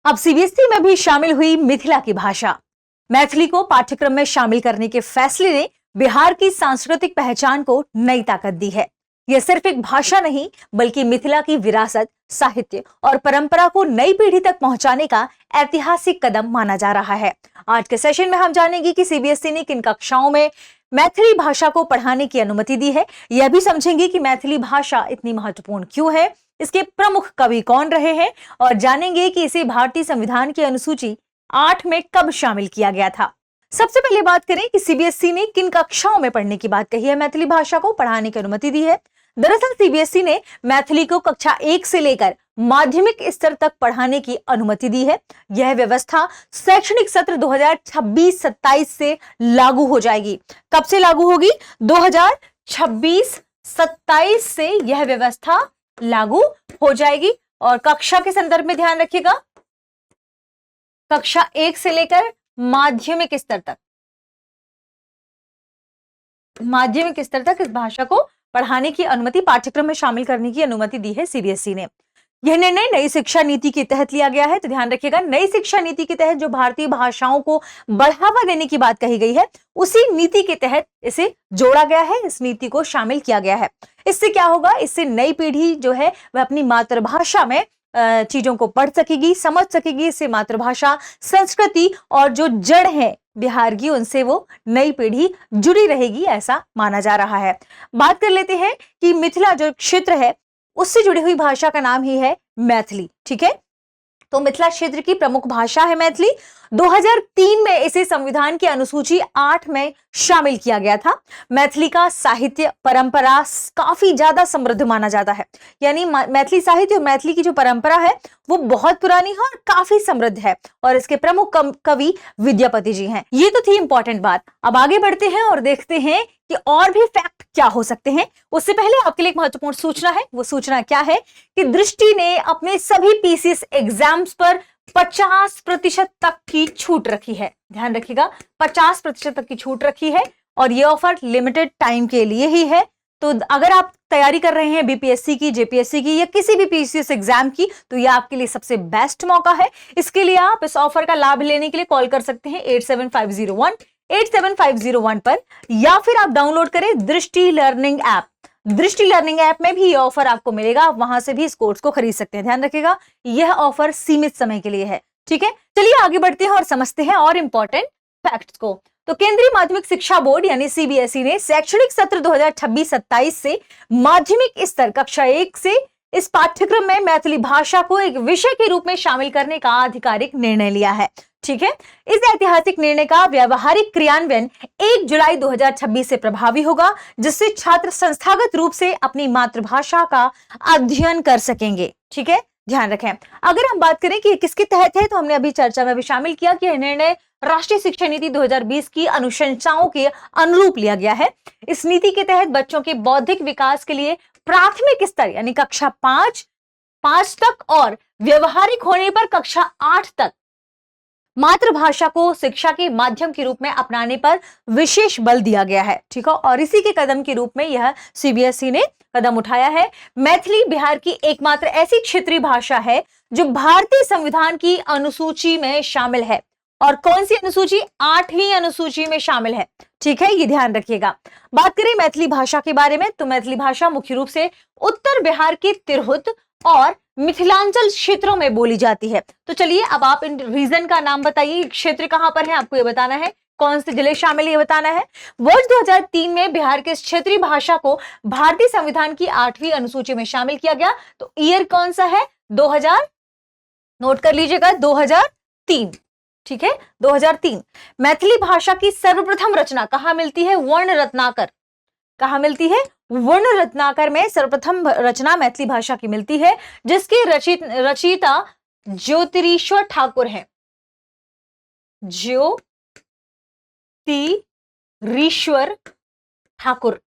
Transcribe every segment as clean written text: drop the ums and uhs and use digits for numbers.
अब सीबीएसई में भी शामिल हुई मिथिला की भाषा। मैथिली को पाठ्यक्रम में शामिल करने के फैसले ने बिहार की सांस्कृतिक पहचान को नई ताकत दी है। यह सिर्फ एक भाषा नहीं बल्कि मिथिला की विरासत, साहित्य और परंपरा को नई पीढ़ी तक पहुंचाने का ऐतिहासिक कदम माना जा रहा है। आज के सेशन में हम जानेंगे कि सीबीएसई ने किन कक्षाओं में मैथिली भाषा को पढ़ाने की अनुमति दी है। यह भी समझेंगे कि मैथिली भाषा इतनी महत्वपूर्ण क्यों है, इसके प्रमुख कवि कौन रहे हैं और जानेंगे कि इसे भारतीय संविधान की अनुसूची 8 में कब शामिल किया गया था। सबसे पहले बात करें कि सीबीएसई ने किन कक्षाओं में पढ़ने की बात कही है, मैथिली भाषा को पढ़ाने की अनुमति दी है। दरअसल सीबीएसई ने मैथिली को कक्षा 1 से लेकर माध्यमिक स्तर तक पढ़ाने की अनुमति दी है। यह व्यवस्था शैक्षणिक सत्र 2026-27 से लागू हो जाएगी। कब से लागू होगी? 2026-27 से यह व्यवस्था लागू हो जाएगी। और कक्षा के संदर्भ में ध्यान रखिएगा, कक्षा 1 से लेकर माध्यमिक स्तर तक इस भाषा को पढ़ाने की अनुमति, पाठ्यक्रम में शामिल करने की अनुमति दी है सीबीएसई ने। यह निर्णय नई शिक्षा नीति के तहत लिया गया है। तो ध्यान रखिएगा, नई शिक्षा नीति के तहत जो भारतीय भाषाओं को बढ़ावा देने की बात कही गई है, उसी नीति के तहत इसे जोड़ा गया है, इस नीति को शामिल किया गया है। इससे क्या होगा? इससे नई पीढ़ी जो है वह अपनी मातृभाषा में चीजों को पढ़ सकेगी, समझ सकेगी। इससे मातृभाषा, संस्कृति और जो जड़ है बिहार की, उनसे वो नई पीढ़ी जुड़ी रहेगी, ऐसा माना जा रहा है। बात कर लेते हैं कि मिथिला जो क्षेत्र है उससे जुड़ी हुई भाषा का नाम ही है मैथिली। ठीक है, तो मिथिला क्षेत्र की प्रमुख भाषा है मैथिली। 2003 में इसे संविधान की अनुसूची 8 में शामिल किया गया था। मैथिली का साहित्य, परंपरा काफी ज्यादा समृद्ध माना जाता है। यानी मैथिली साहित्य और मैथिली की जो परंपरा है वो बहुत पुरानी है और काफी समृद्ध है। और इसके प्रमुख कवि विद्यापति जी हैं। ये तो थी इंपॉर्टेंट बात। अब आगे बढ़ते हैं और देखते हैं कि और भी फैक्ट क्या हो सकते हैं। उससे पहले आपके लिए एक महत्वपूर्ण सूचना है। वो सूचना क्या है कि दृष्टि ने अपने सभी पीसीएस एग्जाम्स पर 50% तक की छूट रखी है। ध्यान रखिएगा, 50% तक की छूट रखी है और ये ऑफर लिमिटेड टाइम के लिए ही है। तो अगर आप तैयारी कर रहे हैं बीपीएससी की, जेपीएससी की या किसी भी पीसीएस एग्जाम की, तो ये आपके लिए सबसे बेस्ट मौका है। इसके लिए आप इस ऑफर का लाभ लेने के लिए कॉल कर सकते हैं 87501 पर, या फिर आप डाउनलोड करें दृष्टि लर्निंग ऐप। दृष्टि लर्निंग ऐप में भी ये ऑफर आपको मिलेगा, वहां से भी इस कोर्स को खरीद सकते हैं। ध्यान रखिएगा, यह ऑफर सीमित समय के लिए है। ठीक है, चलिए आगे बढ़ते हैं और समझते हैं और इंपॉर्टेंट फैक्ट्स को। तो केंद्रीय माध्यमिक शिक्षा बोर्ड यानी सीबीएसई ने शैक्षणिक सत्र 2026-27 से माध्यमिक स्तर कक्षा 1 से इस पाठ्यक्रम में मैथिली भाषा को एक विषय के रूप में शामिल करने का आधिकारिक निर्णय लिया है। ठीक है, इस ऐतिहासिक निर्णय का व्यावहारिक क्रियान्वयन 1 जुलाई 2026 से प्रभावी होगा, जिससे छात्र संस्थागत रूप से अपनी मातृभाषा का अध्ययन कर सकेंगे। ठीक है, ध्यान रखें। अगर हम बात करें कि किसके तहत है, तो हमने अभी चर्चा में भी शामिल किया कि यह निर्णय राष्ट्रीय शिक्षा नीति 2020 की अनुशंसाओं के अनुरूप लिया गया है। इस नीति के तहत बच्चों के बौद्धिक विकास के लिए प्राथमिक स्तर यानी कक्षा 5 तक और व्यवहारिक होने पर कक्षा 8 तक मातृभाषा को शिक्षा के माध्यम के रूप में अपनाने पर विशेष बल दिया गया है। ठीक है, और इसी के कदम के रूप में यह सीबीएसई ने कदम उठाया है। मैथिली बिहार की एकमात्र ऐसी क्षेत्रीय भाषा है जो भारतीय संविधान की अनुसूची में शामिल है। और कौन सी अनुसूची? 8वीं अनुसूची में शामिल है। ठीक है, ये ध्यान रखिएगा। बात करें मैथिली भाषा के बारे में, तो मैथिली भाषा मुख्य रूप से उत्तर बिहार के तिरहुत और मिथिलांचल क्षेत्रों में बोली जाती है। तो चलिए अब आप इन रीजन का नाम बताइए, क्षेत्र कहां पर है आपको ये बताना है, कौन से जिले शामिल ये बताना है। वर्ष 2003 में बिहार के क्षेत्रीय भाषा को भारतीय संविधान की 8वीं अनुसूची में शामिल किया गया। तो ईयर कौन सा है? 2000, नोट कर लीजिएगा, 2003। ठीक है, 2003। मैथिली भाषा की सर्वप्रथम रचना कहां मिलती है? वर्ण रत्नाकर। कहां मिलती है? वर्ण रत्नाकर में सर्वप्रथम रचना मैथिली भाषा की मिलती है, जिसके रचयिता ज्योतिरीश्वर ठाकुर हैं। ज्योतिरीश्वर ठाकुर,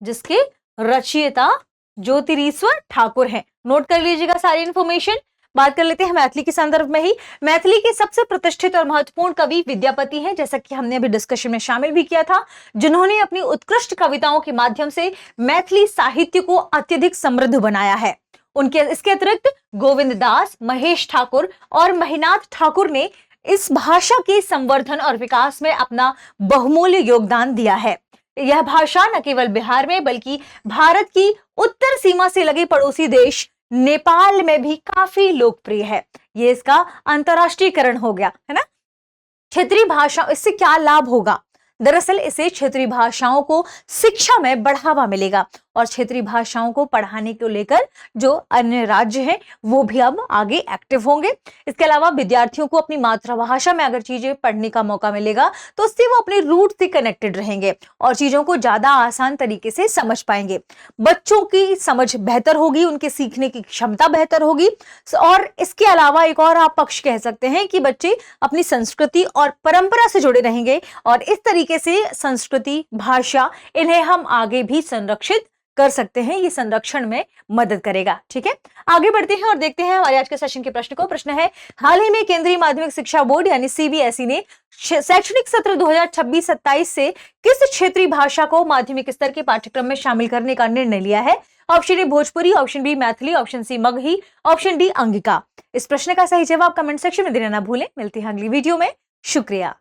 जिसके रचयिता ज्योतिरीश्वर ठाकुर हैं। नोट कर लीजिएगा सारी इंफॉर्मेशन। बात कर लेते हैं मैथिली के संदर्भ में ही। मैथिली के सबसे प्रतिष्ठित और महत्वपूर्ण कवि विद्यापति हैं, जैसा कि हमने अभी डिस्कशन में शामिल भी किया था, जिन्होंने अपनी उत्कृष्ट कविताओं के माध्यम से मैथिली साहित्य को अत्यधिक समृद्ध बनाया है। उनके इसके अतिरिक्त गोविंद दास, महेश ठाकुर और महिनाथ ठाकुर ने इस भाषा के संवर्धन और विकास में अपना बहुमूल्य योगदान दिया है। यह भाषा न केवल बिहार में बल्कि भारत की उत्तर सीमा से लगे पड़ोसी देश नेपाल में भी काफी लोकप्रिय है। ये इसका अंतरराष्ट्रीयकरण हो गया है ना। क्षेत्रीय भाषा, इससे क्या लाभ होगा? दरअसल इससे क्षेत्रीय भाषाओं को शिक्षा में बढ़ावा मिलेगा और क्षेत्रीय भाषाओं को पढ़ाने को लेकर जो अन्य राज्य हैं वो भी अब आगे एक्टिव होंगे। इसके अलावा विद्यार्थियों को अपनी मातृभाषा में अगर चीजें पढ़ने का मौका मिलेगा तो उससे वो अपने रूट से कनेक्टेड रहेंगे और चीजों को ज्यादा आसान तरीके से समझ पाएंगे। बच्चों की समझ बेहतर होगी, उनके सीखने की क्षमता बेहतर होगी और इसके अलावा एक और आप पक्ष कह सकते हैं कि बच्चे अपनी संस्कृति और परंपरा से जुड़े रहेंगे और इस तरीके से संस्कृति, भाषा, इन्हें हम आगे भी संरक्षित कर सकते हैं। ये संरक्षण में मदद करेगा। ठीक है, आगे बढ़ते हैं और देखते हैं हमारे आज के सेशन के प्रश्न को। प्रश्न है, हाल ही में केंद्रीय माध्यमिक शिक्षा बोर्ड यानी सीबीएसई ने शैक्षणिक सत्र 2026-27 से किस क्षेत्रीय भाषा को माध्यमिक स्तर के पाठ्यक्रम में शामिल करने का निर्णय लिया है? Option A Bhojpuri, option B Maithili, option C Magahi, option D Angika. इस प्रश्न का सही जवाब कमेंट सेक्शन में देना ना भूलें। मिलते हैं अगली वीडियो में। शुक्रिया।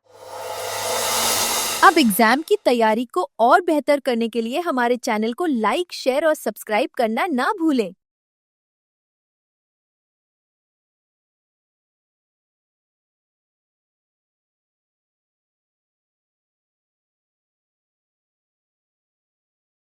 अब एग्जाम की तैयारी को और बेहतर करने के लिए हमारे चैनल को लाइक, शेयर और सब्सक्राइब करना ना भूलें।